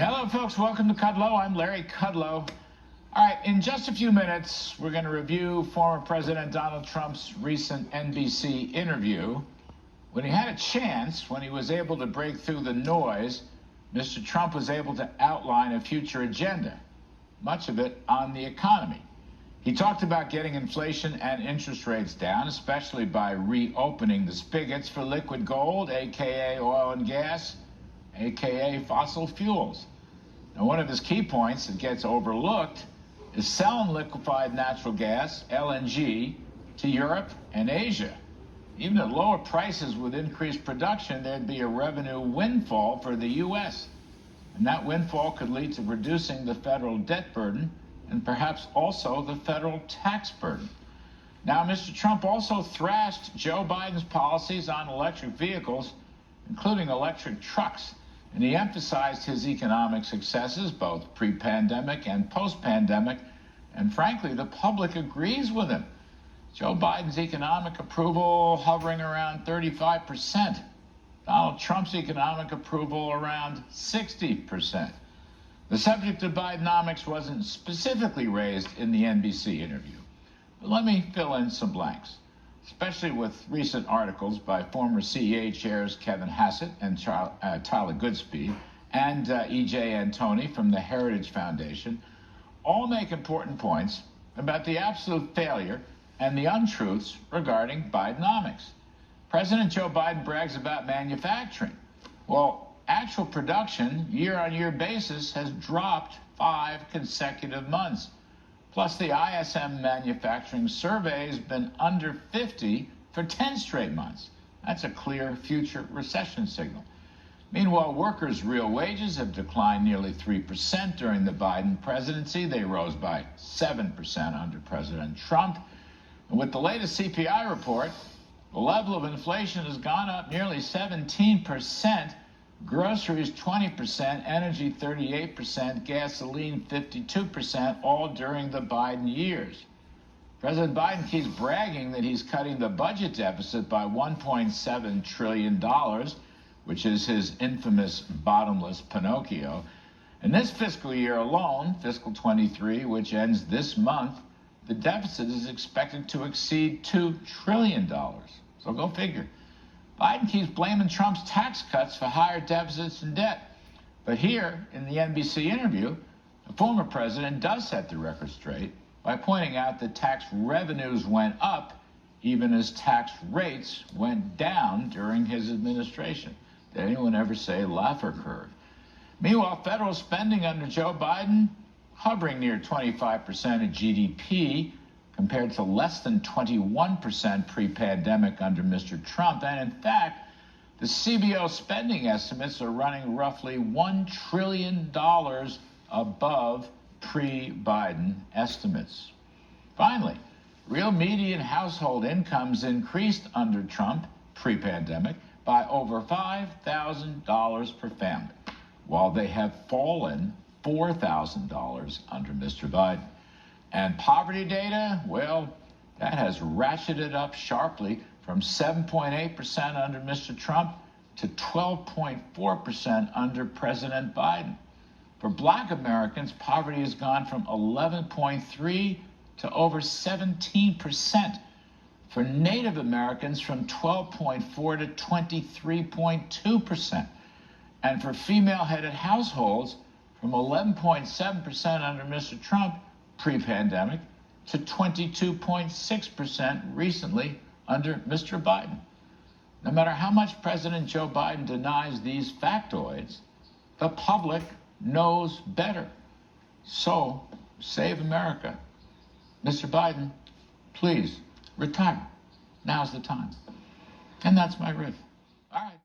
Hello, folks. Welcome to Kudlow. I'm Larry Kudlow. All right, in just a few minutes, we're going to review former President Donald Trump's recent NBC interview. When he had a chance, when he was able to break through the noise, Mr. Trump was able to outline a future agenda, much of it on the economy. He talked about getting inflation and interest rates down, especially by reopening the spigots for liquid gold, a.k.a. oil and gas, a.k.a. fossil fuels. Now, one of his key points that gets overlooked is selling liquefied natural gas, LNG, to Europe and Asia. Even at lower prices with increased production, there'd be a revenue windfall for the U.S. And that windfall could lead to reducing the federal debt burden and perhaps also the federal tax burden. Now, Mr. Trump also thrashed Joe Biden's policies on electric vehicles, including electric trucks. And he emphasized his economic successes, both pre-pandemic and post-pandemic. And frankly, the public agrees with him. Joe Biden's economic approval hovering around 35%. Donald Trump's economic approval around 60%. The subject of Bidenomics wasn't specifically raised in the NBC interview. But let me fill in some blanks, especially with recent articles by former CEA chairs Kevin Hassett and Tyler Goodspeed and E.J. Antoni from the Heritage Foundation, all make important points about the absolute failure and the untruths regarding Bidenomics. President Joe Biden brags about manufacturing. Well, actual production, year-on-year basis, has dropped 5 consecutive months. Plus, the ISM manufacturing survey has been under 50 for 10 straight months. That's a clear future recession signal. Meanwhile, workers' real wages have declined nearly 3% during the Biden presidency. They rose by 7% under President Trump. And with the latest CPI report, the level of inflation has gone up nearly 17%. Groceries 20%, energy 38%, gasoline 52%, all during the Biden years. President Biden keeps bragging that he's cutting the budget deficit by $1.7 trillion, which is his infamous bottomless Pinocchio. And this fiscal year alone, fiscal 23, which ends this month, the deficit is expected to exceed $2 trillion. So go figure. Biden keeps blaming Trump's tax cuts for higher deficits and debt. But here, in the NBC interview, the former president does set the record straight by pointing out that tax revenues went up even as tax rates went down during his administration. Did anyone ever say Laffer curve? Meanwhile, federal spending under Joe Biden hovering near 25% of GDP, compared to less than 21% pre-pandemic under Mr. Trump. And in fact, the CBO spending estimates are running roughly $1 trillion above pre-Biden estatements. Finally, real median household incomes increased under Trump pre-pandemic by over $5,000 per family, while they have fallen $4,000 under Mr. Biden. And poverty data, well, that has ratcheted up sharply from 7.8% under Mr. Trump to 12.4% under President Biden. For Black Americans, poverty has gone from 11.3% to over 17%. For Native Americans, from 12.4% to 23.2%. And for female-headed households, from 11.7% under Mr. Trump pre-pandemic to 22.6% recently under Mr. Biden. No matter how much President Joe Biden denies these factoids, the public knows better. So, save America. Mr. Biden, please retire. Now's the time. And that's my riff. All right.